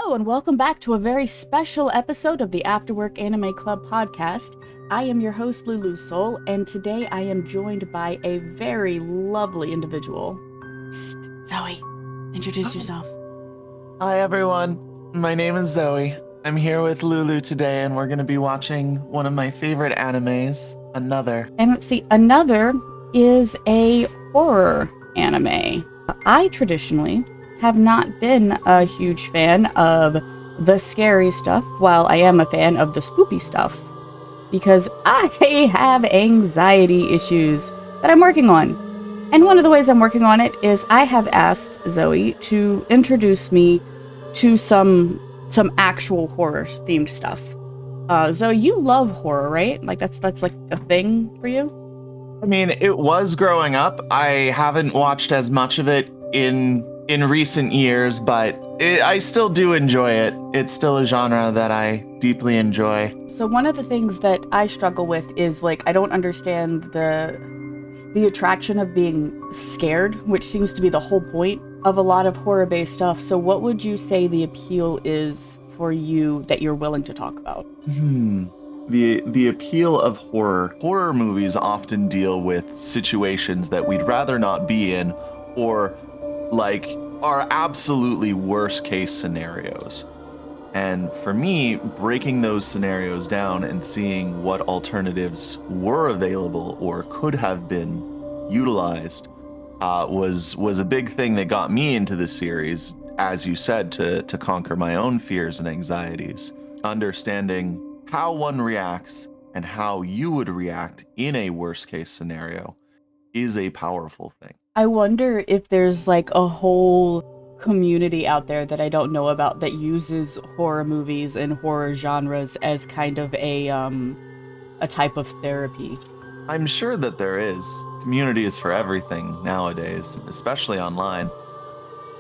Hello, and welcome back to a very special episode of the Afterwork Anime Club podcast. I am your host, Luulu Soul, and today I am joined by a very lovely individual. Psst, Zoe, introduce yourself. Hi, everyone. My name is Zoe. I'm here with Luulu today, and we're going to be watching one of my favorite animes, Another. And let's see, Another is a horror anime. I traditionally have not been a huge fan of the scary stuff, while I am a fan of the spoopy stuff, because I have anxiety issues that I'm working on. And one of the ways I'm working on it is I have asked Zoe to introduce me to some actual horror-themed stuff. Zoe, you love horror, right? Like that's like a thing for you? I mean, it was growing up. I haven't watched as much of it in recent years, but I still do enjoy it. It's still a genre that I deeply enjoy. So one of the things that I struggle with is, like, I don't understand the attraction of being scared, which seems to be the whole point of a lot of horror-based stuff. So what would you say the appeal is for you that you're willing to talk about? The appeal of horror. Horror movies often deal with situations that we'd rather not be in, or like are absolutely worst case scenarios. And for me, breaking those scenarios down and seeing what alternatives were available or could have been utilized was a big thing that got me into the series, as you said, to conquer my own fears and anxieties. Understanding how one reacts and how you would react in a worst case scenario is a powerful thing. I wonder if there's like a whole community out there that I don't know about that uses horror movies and horror genres as kind of a type of therapy. I'm sure that there is. Community is for everything nowadays, especially online.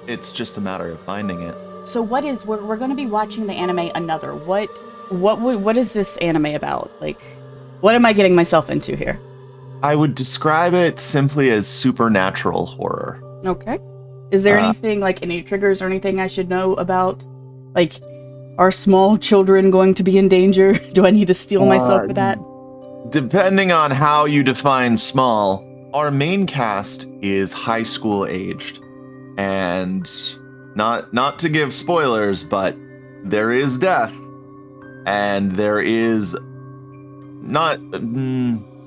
It's just a matter of finding it. So we're going to be watching the anime Another. What is this anime about? Like, what am I getting myself into here? I would describe it simply as supernatural horror. Okay. Is there anything, like, any triggers or anything I should know about? Like, are small children going to be in danger? Do I need to steel myself for that? Depending on how you define small, our main cast is high school aged. And not to give spoilers, but there is death. And there is not...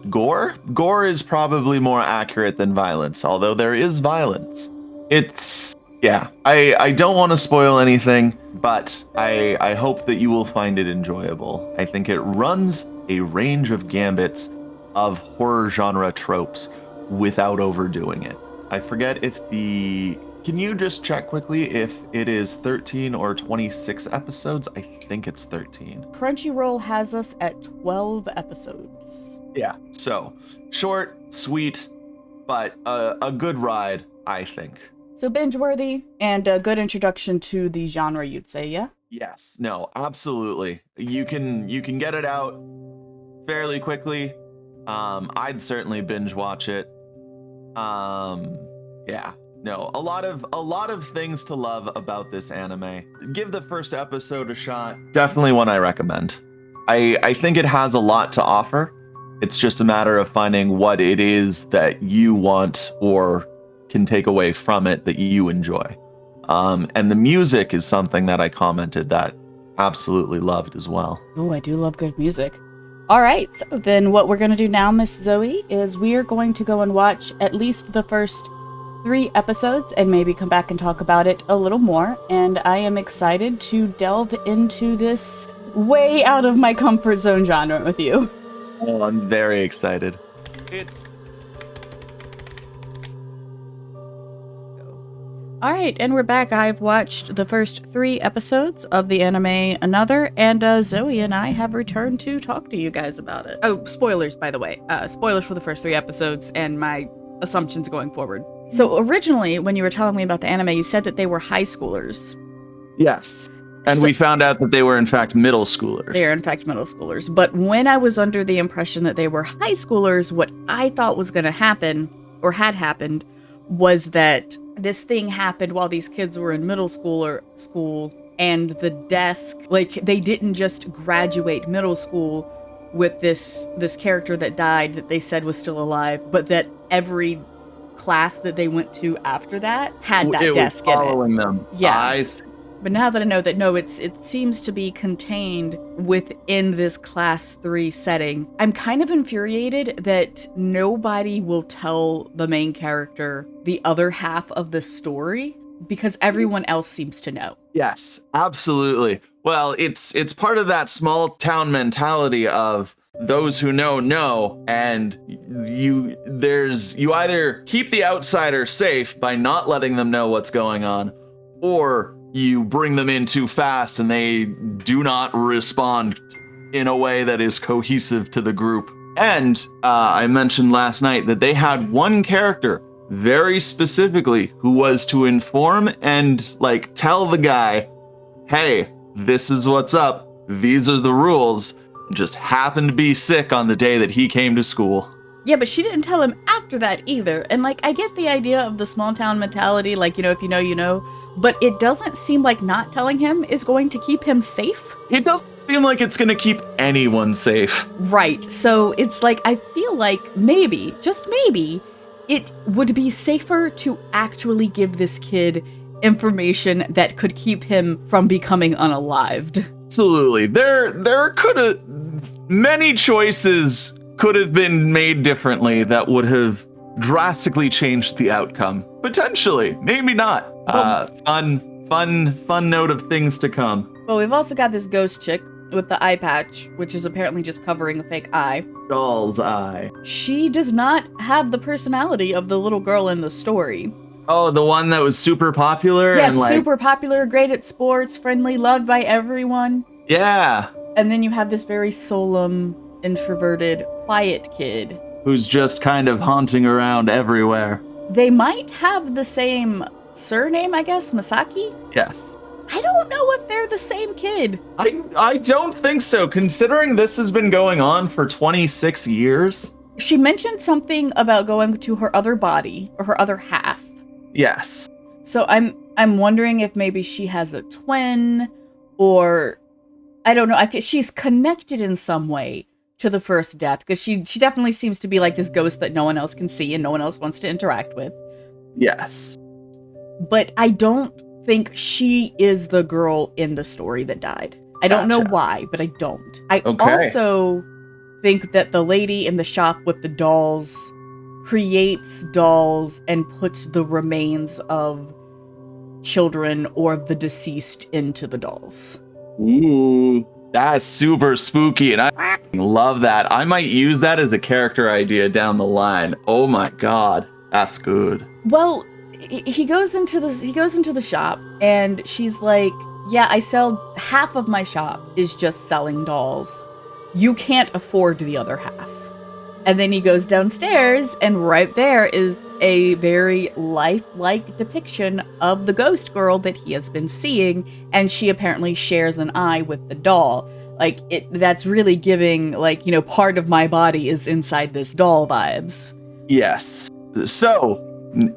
gore? Gore is probably more accurate than violence, although there is violence. I don't want to spoil anything, but I hope that you will find it enjoyable. I think it runs a range of gambits of horror genre tropes without overdoing it. I forget if can you just check quickly if it is 13 or 26 episodes? I think it's 13. Crunchyroll has us at 12 episodes. Yeah, so short, sweet, but a good ride, I think. So binge-worthy and a good introduction to the genre, you'd say, yeah? Yes, no, absolutely. You can get it out fairly quickly. I'd certainly binge watch it. Yeah, no, a lot of things to love about this anime. Give the first episode a shot. Definitely one I recommend. I think it has a lot to offer. It's just a matter of finding what it is that you want or can take away from it that you enjoy. And the music is something that I commented that absolutely loved as well. Oh, I do love good music. All right, so then what we're going to do now, Miss Zoe, is we are going to go and watch at least the first 3 episodes and maybe come back and talk about it a little more. And I am excited to delve into this way out of my comfort zone genre with you. Oh, I'm very excited. All right, and we're back. I've watched the first 3 episodes of the anime Another, and Zoe and I have returned to talk to you guys about it. Oh, spoilers, by the way. Spoilers for the first 3 episodes and my assumptions going forward. So originally, when you were telling me about the anime, you said that they were high schoolers. Yes. And we found out that they were, in fact, middle schoolers. They are, in fact, middle schoolers. But when I was under the impression that they were high schoolers, what I thought was going to happen, or had happened, was that this thing happened while these kids were in middle school, and the desk, like they didn't just graduate middle school with this character that died that they said was still alive, but that every class that they went to after that had that It was desk in it. following them. Yeah. I see. But now that I know that, no, it seems to be contained within this class 3 setting, I'm kind of infuriated that nobody will tell the main character the other half of the story because everyone else seems to know. Yes, absolutely. Well, it's part of that small town mentality of those who know, and you either keep the outsider safe by not letting them know what's going on, or you bring them in too fast and they do not respond in a way that is cohesive to the group. And I mentioned last night that they had one character very specifically who was to inform and like tell the guy, hey, this is what's up, these are the rules, just happened to be sick on the day that he came to school. Yeah, but she didn't tell him after that either. And like, I get the idea of the small town mentality, like, you know, if you know, you know, but it doesn't seem like not telling him is going to keep him safe. It doesn't seem like it's going to keep anyone safe. Right. So it's like, I feel like maybe, just maybe, it would be safer to actually give this kid information that could keep him from becoming unalived. Absolutely. There could have many choices could have been made differently that would have drastically changed the outcome. Potentially, maybe not. Fun note of things to come. Well, we've also got this ghost chick with the eye patch, which is apparently just covering a fake eye. Doll's eye. She does not have the personality of the little girl in the story. Oh, the one that was super popular? Yes, and like, super popular, great at sports, friendly, loved by everyone. Yeah. And then you have this very solemn, introverted, quiet kid. Who's just kind of haunting around everywhere. They might have the same surname, I guess, Masaki? Yes. I don't know if they're the same kid. I don't think so, considering this has been going on for 26 years. She mentioned something about going to her other body, or her other half. Yes. So I'm wondering if maybe she has a twin, or I don't know. She's connected in some way to the first death, because she definitely seems to be like this ghost that no one else can see and no one else wants to interact with. Yes. But I don't think she is the girl in the story that died. I don't know why, but I don't. I also think that the lady in the shop with the dolls creates dolls and puts the remains of children or the deceased into the dolls. Ooh, that's super spooky, and I love that. I might use that as a character idea down the line. Oh my god, that's good. Well, he goes into the shop, and she's like, yeah, I sell half of my shop is just selling dolls. You can't afford the other half. And then he goes downstairs, and right there is a very lifelike depiction of the ghost girl that he has been seeing, and she apparently shares an eye with the doll. Like, that's really giving, like, you know, part of my body is inside this doll vibes. Yes. So,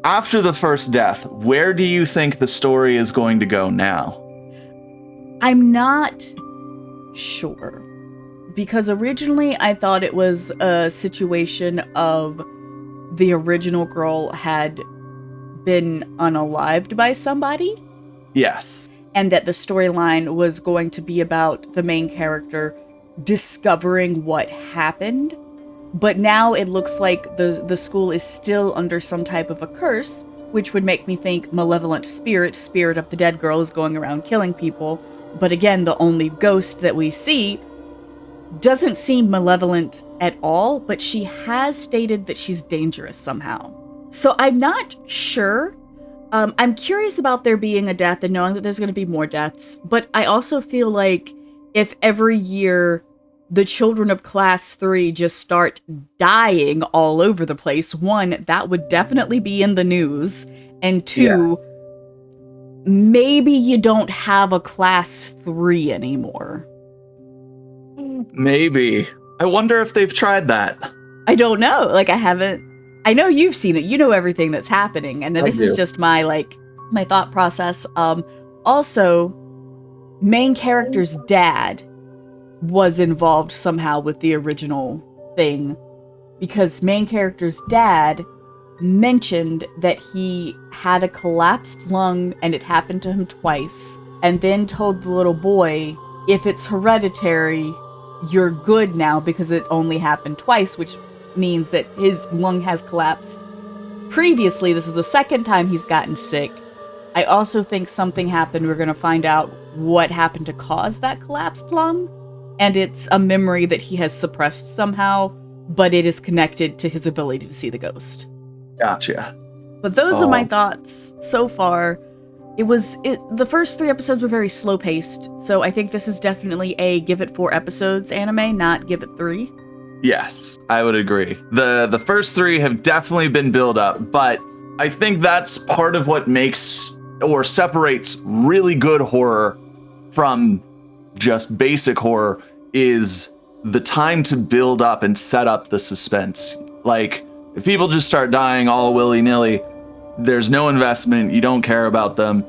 after the first death, where do you think the story is going to go now? I'm not sure. Because originally I thought it was a situation of the original girl had been unalived by somebody. Yes. And that the storyline was going to be about the main character discovering what happened. But now it looks like the school is still under some type of a curse, which would make me think malevolent spirit of the dead girl is going around killing people. But again, the only ghost that we see doesn't seem malevolent at all, but she has stated that she's dangerous somehow. So I'm not sure. I'm curious about there being a death and knowing that there's going to be more deaths, but I also feel like if every year the children of class 3 just start dying all over the place, one, that would definitely be in the news, and two, maybe you don't have a class 3 anymore. Maybe. I wonder if they've tried that. I don't know. Like, I know you've seen it. You know everything that's happening. And this is just my thought process. Also, main character's dad was involved somehow with the original thing, because main character's dad mentioned that he had a collapsed lung and it happened to him twice, and then told the little boy, if it's hereditary, you're good now because it only happened twice, which means that his lung has collapsed previously. This is the second time he's gotten sick. I also think something happened. We're going to find out what happened to cause that collapsed lung. And it's a memory that he has suppressed somehow, but it is connected to his ability to see the ghost. Gotcha. But those are my thoughts so far. The first 3 episodes were very slow paced, so I think this is definitely a give it 4 episodes anime, not give it 3. Yes, I would agree. The first 3 have definitely been built up, but I think that's part of what makes or separates really good horror from just basic horror, is the time to build up and set up the suspense. Like, if people just start dying all willy-nilly, there's no investment, you don't care about them,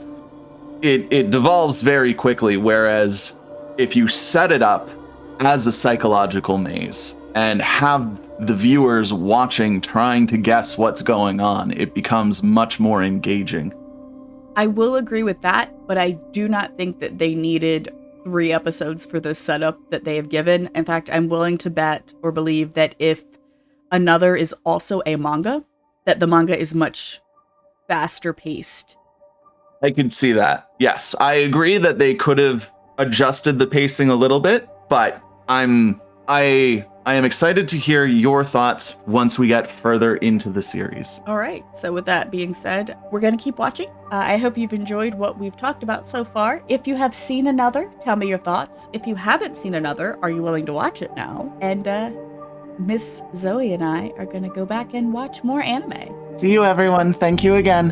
it devolves very quickly. Whereas if you set it up as a psychological maze and have the viewers watching, trying to guess what's going on, it becomes much more engaging. I will agree with that, but I do not think that they needed 3 episodes for the setup that they have given. In fact, I'm willing to bet or believe that if Another is also a manga, that the manga is much faster paced. I could see that. Yes, I agree that they could have adjusted the pacing a little bit, but I am excited to hear your thoughts once we get further into the series. All right. So with that being said, we're going to keep watching. I hope you've enjoyed what we've talked about so far. If you have seen Another, tell me your thoughts. If you haven't seen Another, are you willing to watch it now? And Miss Zoe and I are going to go back and watch more anime. See you, everyone. Thank you again.